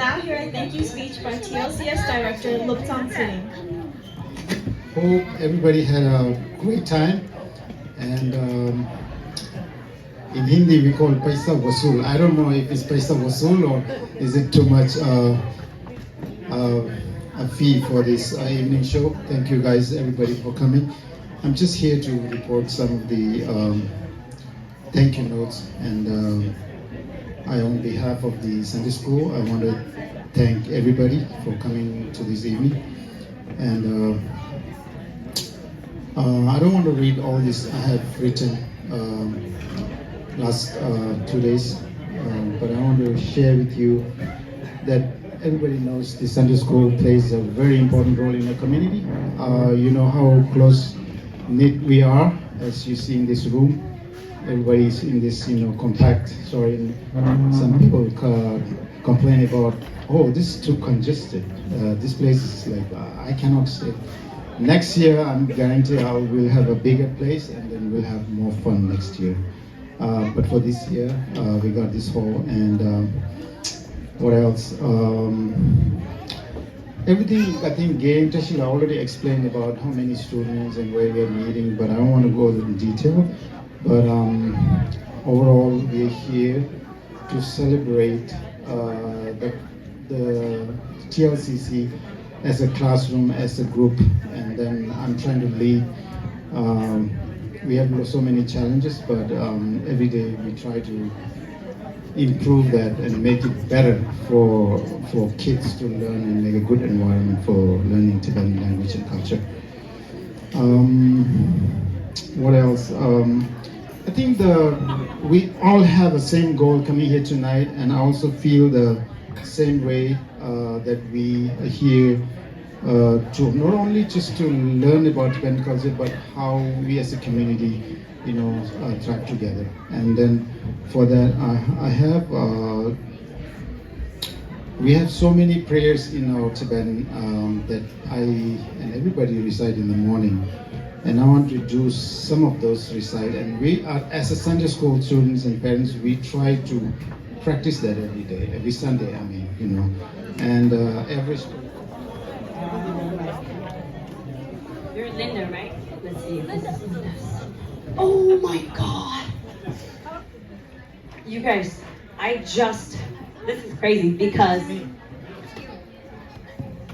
now hear a thank you speech from TlCS Director Lupton Singh. Hope everybody had a great time, and in Hindi we call paisa wasool. I don't know if it's paisa wasool or is it too much a fee for this evening show. Thank you guys, everybody, for coming. I'm just here to report some of the thank you notes, and on behalf of the Sunday school, I want to thank everybody for coming to this evening. And I don't want to read all this I have written last 2 days, but I want to share with you that everybody knows the Sunday school plays a very important role in the community. You know how close knit we are, as you see in this room. Everybody's in this, compact. Sorry, some people complain about, oh, this is too congested. This place is like, I cannot stay. Next year, I'm guaranteed I will have a bigger place, and then we'll have more fun next year. But for this year, we got this hall, and what else? Everything, I think Gay and Tashila already explained about how many students and where we are meeting, but I don't want to go into detail. But overall, we are here to celebrate the TLCC as a classroom, as a group, and then I'm trying to lead. We have so many challenges, but every day we try to improve that and make it better for kids to learn and make a good environment for learning Tibetan language and culture. What else? I think we all have the same goal coming here tonight, and I also feel the same way that we are here to not only just to learn about Tibetan culture, but how we as a community, thrive together. And then for that, we have so many prayers in our Tibetan that I and everybody recite in the morning. And I want to do some of those recite. And we are, as a Sunday school students and parents, we try to practice that every day, every Sunday, And every... You're Linda, right? Let's see. Oh my God. You guys, this is crazy because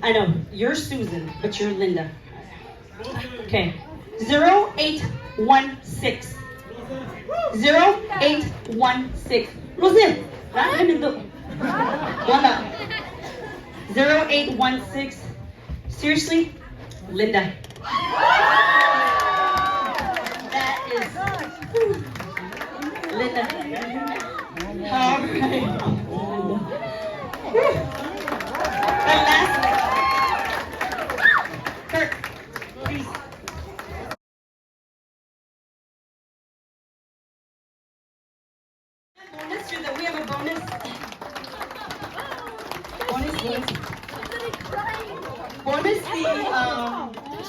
I know you're Susan, but you're Linda. Okay. 0816. 0816. Rosin, let me look. 0816. Seriously, Linda. That is Linda. All right. And lastly, Kurt, please. We have a bonus. Bonus the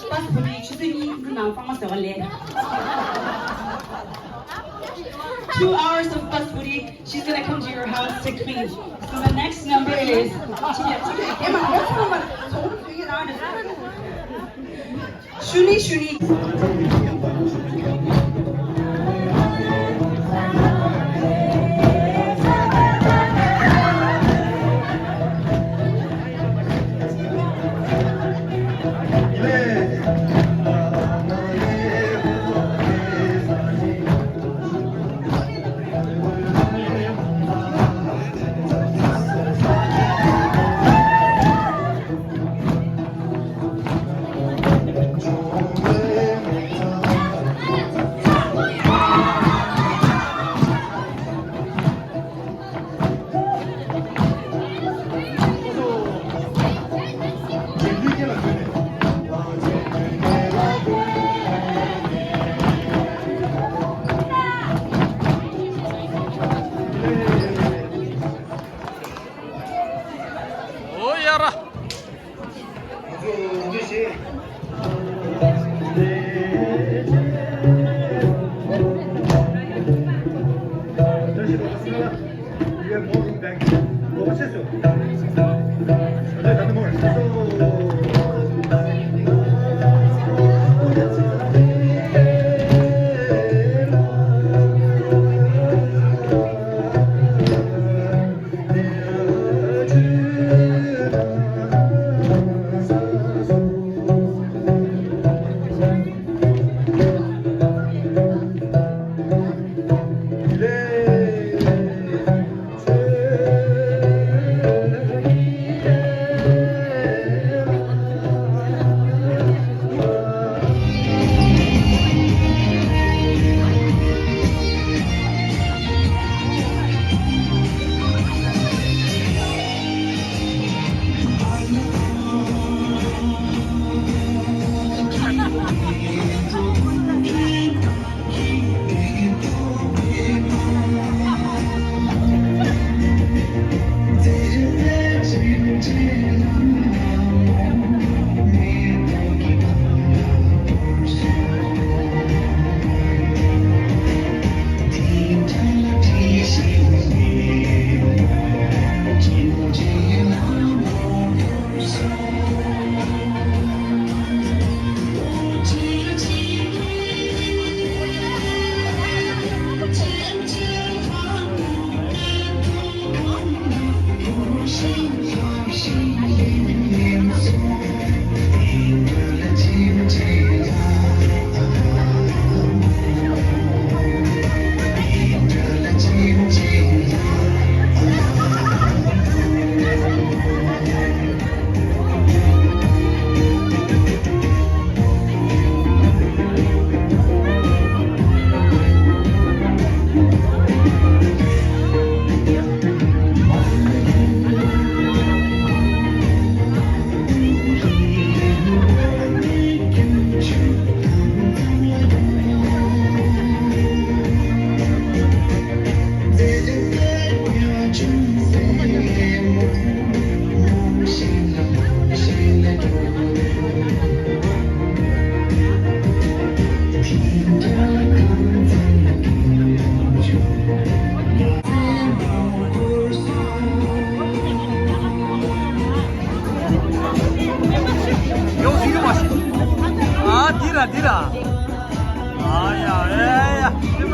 passport. She's in now from us 2 hours of passport. She's gonna come to your house to clean. So the next number is Shuni.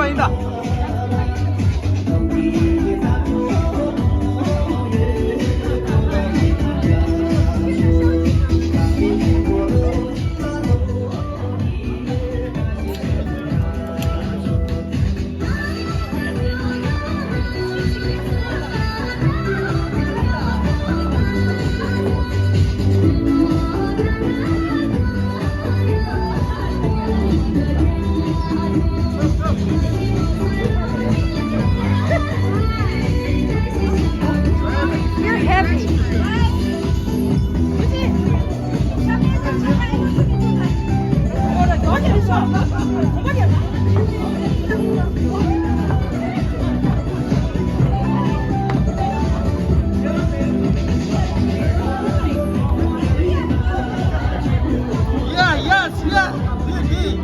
ainda. You're heavy. Yeah, yes, yeah. Gigi.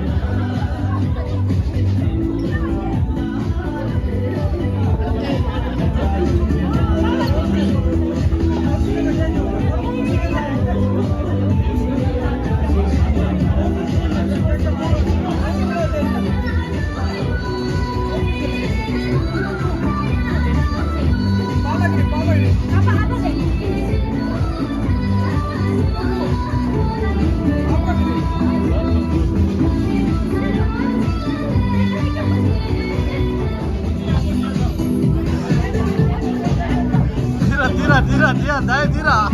Tira, tira, tira, tira, dai, tira.